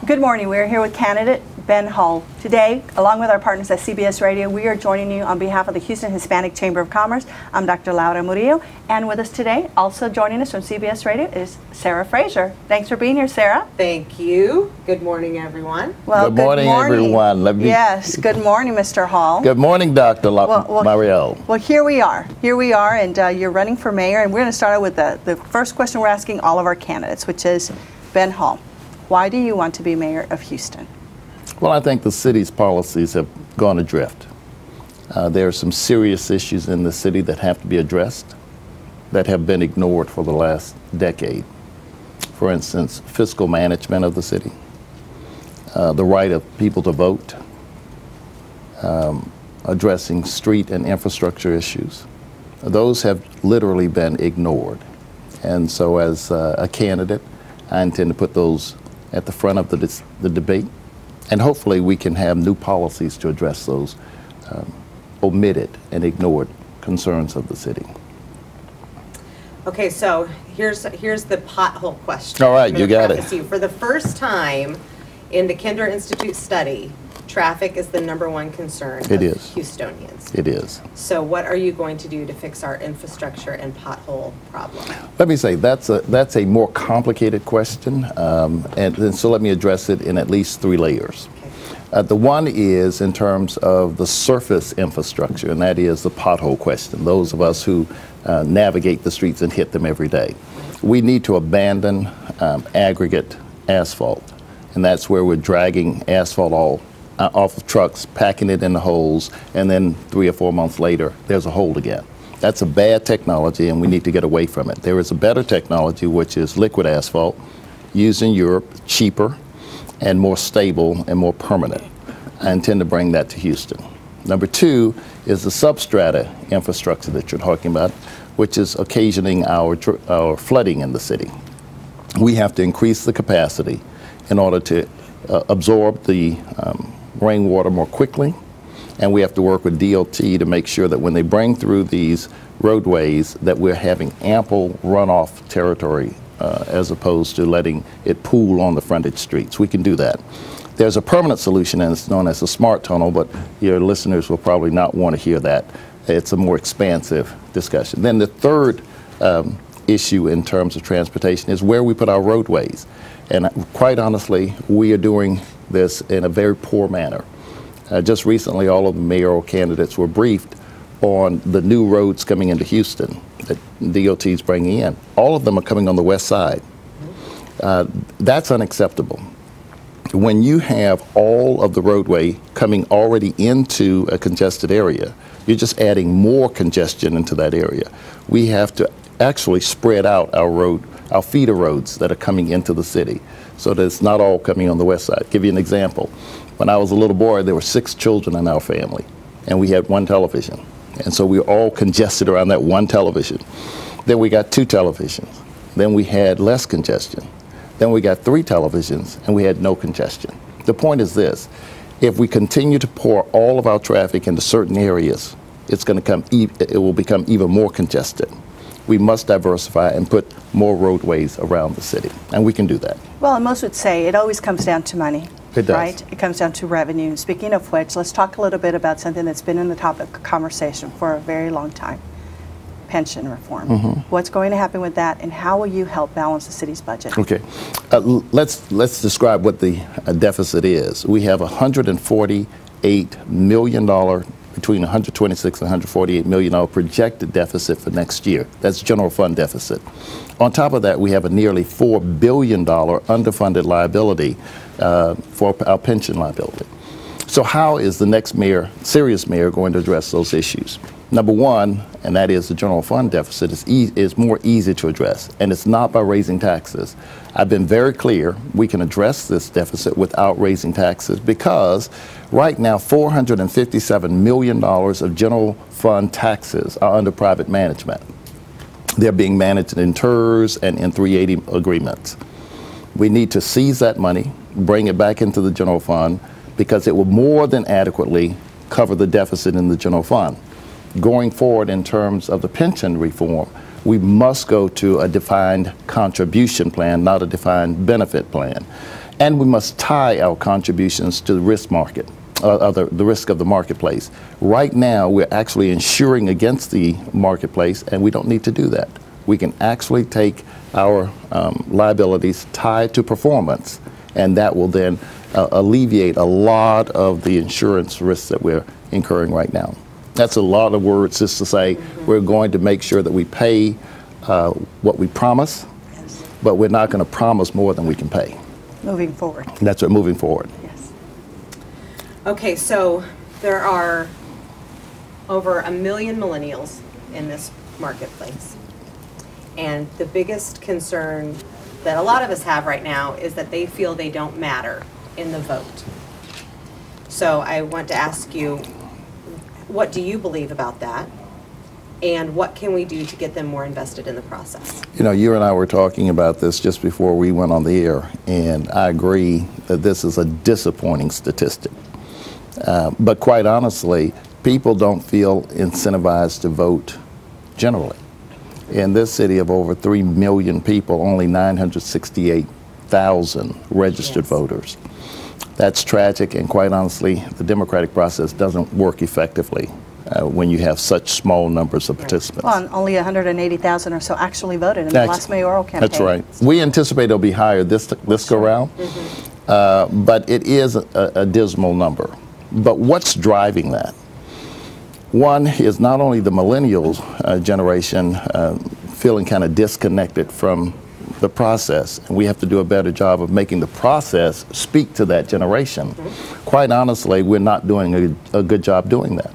Good morning. We're here with candidate Ben Hall. Today, along with our partners at CBS Radio, we are joining you on behalf of the Houston Hispanic Chamber of Commerce. I'm Dr. Laura Murillo, and with us today, also joining us from CBS Radio, is Sarah Fraser. Thanks for being here, Sarah. Thank you. Good morning, everyone. Well, good morning, everyone. Yes, good morning, Mr. Hall. Good morning, Dr. Mayoral. Well, here we are, and you're running for mayor, and we're going to start out with the first question we're asking all of our candidates, which is, Ben Hall, why do you want to be mayor of Houston? Well, I think the city's policies have gone adrift. There are some serious issues in the city that have to be addressed that have been ignored for the last decade. For instance, fiscal management of the city, the right of people to vote, addressing street and infrastructure issues. Those have literally been ignored. And so as a candidate, I intend to put those at the front of the debate. And hopefully we can have new policies to address those omitted and ignored concerns of the city. Okay, so here's the pothole question. All right, you got it. For the first time in the Kinder Institute study, traffic is the #1 concern of Houstonians. It is. So what are you going to do to fix our infrastructure and pothole problem? Let me say, that's a more complicated question, and so let me address it in at least 3 layers. Okay. The one is in terms of the surface infrastructure, and that is the pothole question, those of us who navigate the streets and hit them every day. We need to abandon aggregate asphalt, and that's where we're dragging asphalt off of trucks, packing it in the holes, and then 3 or 4 months later, there's a hole again. That's a bad technology, and we need to get away from it. There is a better technology, which is liquid asphalt, used in Europe, cheaper, and more stable and more permanent. I intend to bring that to Houston. Number 2 is the substrata infrastructure that you're talking about, which is occasioning our flooding in the city. We have to increase the capacity in order to absorb the rainwater more quickly, and we have to work with DOT to make sure that when they bring through these roadways that we're having ample runoff territory as opposed to letting it pool on the frontage streets. We can do that. There's a permanent solution, and it's known as a smart tunnel, but your listeners will probably not want to hear that. It's a more expansive discussion. Then the third issue in terms of transportation is where we put our roadways. And quite honestly, we are doing this in a very poor manner. Just recently, all of the mayoral candidates were briefed on the new roads coming into Houston that DOT is bringing in. All of them are coming on the west side. That's unacceptable. When you have all of the roadway coming already into a congested area, you're just adding more congestion into that area. We have to actually spread out our feeder roads that are coming into the city so that it's not all coming on the west side. Give you an example. When I was a little boy, there were 6 children in our family, and we had 1 television. And so we were all congested around that 1 television. Then we got 2 televisions. Then we had less congestion. Then we got 3 televisions, and we had no congestion. The point is this: if we continue to pour all of our traffic into certain areas, it will become even more congested. We must diversify and put more roadways around the city, and we can do that. Well, and most would say it always comes down to money. It does. Right? It comes down to revenue. Speaking of which, let's talk a little bit about something that's been in the topic of conversation for a very long time: pension reform. What's going to happen with that, and how will you help balance the city's budget? Okay, let's describe what the deficit is. We have $148 million, between $126 and $148 million projected deficit for next year. That's general fund deficit. On top of that, we have a nearly $4 billion underfunded liability for our pension liability. So how is the next mayor, serious mayor, going to address those issues? Number 1, and that is the general fund deficit, is more easy to address, and it's not by raising taxes. I've been very clear we can address this deficit without raising taxes, because right now $457 million of general fund taxes are under private management. They're being managed in TERS and in 380 agreements. We need to seize that money, bring it back into the general fund, because it will more than adequately cover the deficit in the general fund. Going forward in terms of the pension reform, we must go to a defined contribution plan, not a defined benefit plan. And we must tie our contributions to the risk market, the risk of the marketplace. Right now, we're actually insuring against the marketplace, and we don't need to do that. We can actually take our liabilities tied to performance, and that will then alleviate a lot of the insurance risks that we're incurring right now. That's a lot of words just to say we're going to make sure that we pay what we promise, but we're not going to promise more than we can pay. Moving forward. That's what, moving forward. Yes. Okay, so there are over 1 million millennials in this marketplace. And the biggest concern that a lot of us have right now is that they feel they don't matter in the vote. So I want to ask you, what do you believe about that? And what can we do to get them more invested in the process? You know, you and I were talking about this just before we went on the air, and I agree that this is a disappointing statistic. But quite honestly, people don't feel incentivized to vote generally. In this city of over 3 million people, only 968,000 registered voters. That's tragic, and quite honestly, the democratic process doesn't work effectively when you have such small numbers of participants. Well, and only 180,000 or so actually voted in the last mayoral campaign. That's right. We anticipate it'll be higher this go round, but it is a dismal number. But what's driving that? One is not only the millennials generation feeling kind of disconnected from the process, and we have to do a better job of making the process speak to that generation. Quite honestly, we're not doing a good job doing that.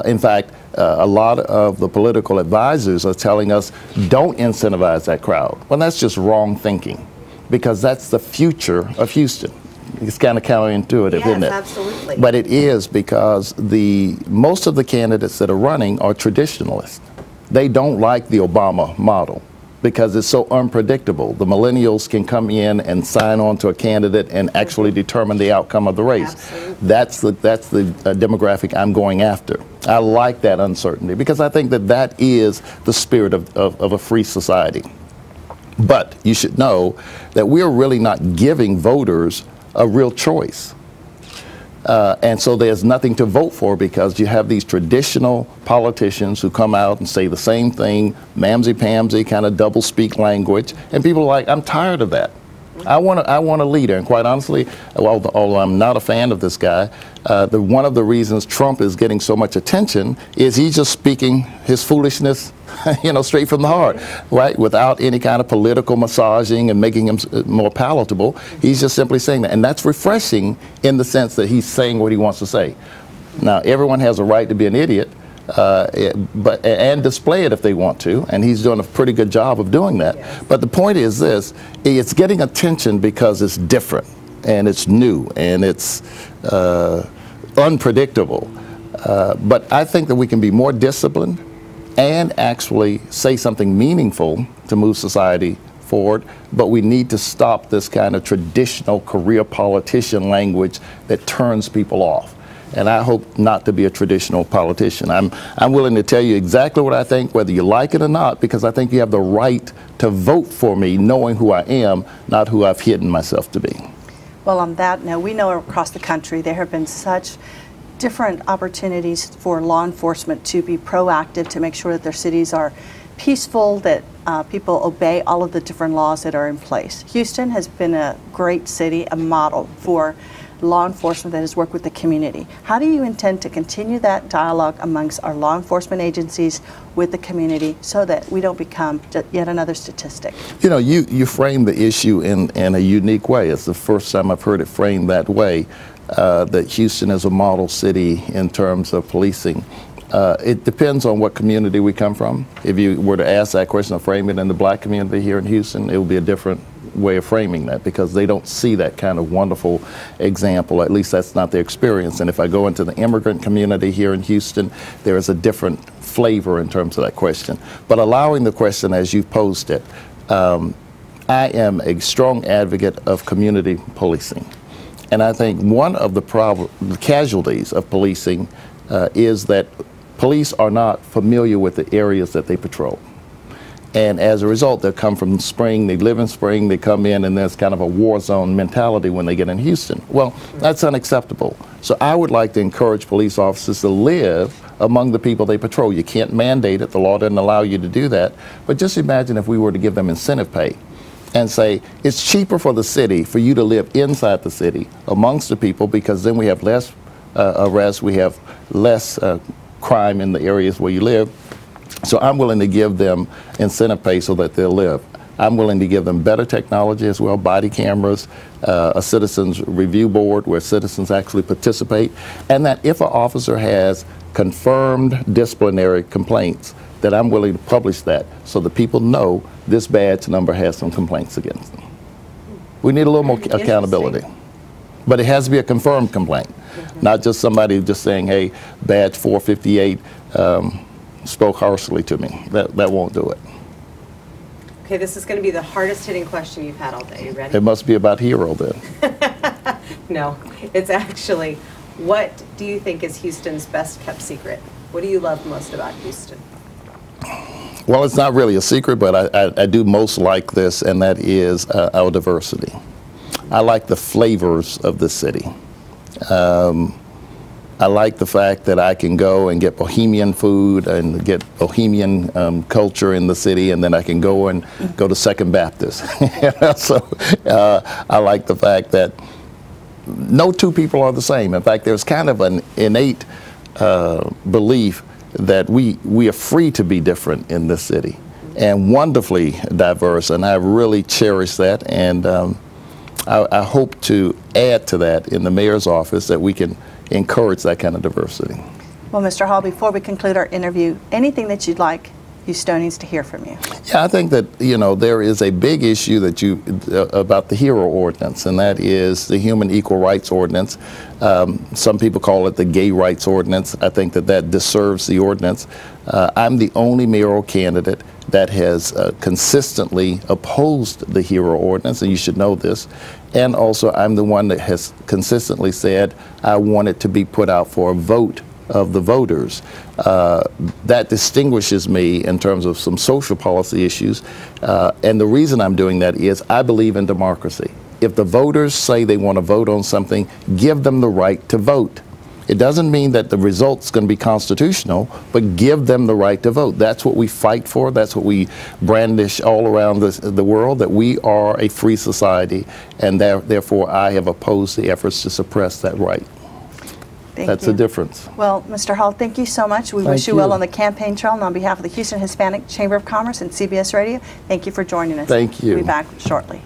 In fact, a lot of the political advisors are telling us, don't incentivize that crowd. Well, that's just wrong thinking, because that's the future of Houston. It's kind of counterintuitive, isn't it? Yes, absolutely. But it is, because most of the candidates that are running are traditionalists. They don't like the Obama model because it's so unpredictable. The millennials can come in and sign on to a candidate and actually determine the outcome of the race. Absolutely. That's the demographic I'm going after. I like that uncertainty because I think that is the spirit of a free society. But you should know that we're really not giving voters a real choice. And so there's nothing to vote for, because you have these traditional politicians who come out and say the same thing, mamsy-pamsy kind of double-speak language, and people are like, I'm tired of that. I want a leader. And quite honestly, although I'm not a fan of this guy, one of the reasons Trump is getting so much attention is he's just speaking his foolishness, straight from the heart, right? Without any kind of political massaging and making him more palatable. He's just simply saying that. And that's refreshing in the sense that he's saying what he wants to say. Now, everyone has a right to be an idiot, and display it if they want to, and he's doing a pretty good job of doing that. Yes. But the point is this: it's getting attention because it's different, and it's new, and it's unpredictable. But I think that we can be more disciplined and actually say something meaningful to move society forward, but we need to stop this kind of traditional career politician language that turns people off. And I hope not to be a traditional politician. I'm willing to tell you exactly what I think, whether you like it or not, because I think you have the right to vote for me knowing who I am, not who I've hidden myself to be. Well, on that note, we know across the country there have been such different opportunities for law enforcement to be proactive, to make sure that their cities are peaceful, that people obey all of the different laws that are in place. Houston has been a great city, a model for law enforcement that has worked with the community. How do you intend to continue that dialogue amongst our law enforcement agencies with the community so that we don't become yet another statistic? You frame the issue in a unique way. It's the first time I've heard it framed that way, that Houston is a model city in terms of policing. It depends on what community we come from. If you were to ask that question or frame it in the black community here in Houston, it would be a different way of framing that, because they don't see that kind of wonderful example. At least that's not their experience. And if I go into the immigrant community here in Houston, there is a different flavor in terms of that question. But allowing the question as you've posed it, I am a strong advocate of community policing. And I think one of the casualties of policing is that police are not familiar with the areas that they patrol. And as a result, they come from Spring, they live in Spring, they come in, and there's kind of a war zone mentality when they get in Houston. Well, that's unacceptable. So I would like to encourage police officers to live among the people they patrol. You can't mandate it, the law doesn't allow you to do that. But just imagine if we were to give them incentive pay and say, it's cheaper for the city for you to live inside the city amongst the people, because then we have less arrests, we have less crime in the areas where you live. So I'm willing to give them incentive pay so that they'll live. I'm willing to give them better technology as well, body cameras, a citizens review board where citizens actually participate, and that if an officer has confirmed disciplinary complaints, that I'm willing to publish that so that people know this badge number has some complaints against them. We need a little more accountability. But it has to be a confirmed complaint, not just somebody just saying, hey, badge 458 spoke harshly to me. That won't do it. Okay, this is going to be the hardest hitting question you've had all day. You ready? It must be about Hero then. No, it's actually, what do you think is Houston's best kept secret? What do you love most about Houston? Well, it's not really a secret, but I do most like this, and that is our diversity. I like the flavors of the city. I like the fact that I can go and get Bohemian food and get Bohemian culture in the city, and then I can go and go to Second Baptist. So I like the fact that no two people are the same. In fact, there's kind of an innate belief that we are free to be different in this city, and wonderfully diverse, and I really cherish that, and I hope to add to that in the mayor's office, that we can encourage that kind of diversity. Well, Mr. Hall, before we conclude our interview, anything that you'd like Houstonians to hear from you? Yeah, I think that, you know, there is a big issue that about the HERO ordinance, and that is the Human Equal Rights Ordinance. Some people call it the Gay Rights Ordinance. I think that deserves the ordinance. I'm the only mayoral candidate that has consistently opposed the HERO ordinance, and you should know this. And also, I'm the one that has consistently said I want it to be put out for a vote of the voters. That distinguishes me in terms of some social policy issues. And the reason I'm doing that is I believe in democracy. If the voters say they want to vote on something, give them the right to vote. It doesn't mean that the result's going to be constitutional, but give them the right to vote. That's what we fight for. That's what we brandish all around the world, that we are a free society, and therefore I have opposed the efforts to suppress that right. That's the difference. Well, Mr. Hall, thank you so much. We wish you well on the campaign trail, and on behalf of the Houston Hispanic Chamber of Commerce and CBS Radio, thank you for joining us. Thank you. We'll be back shortly.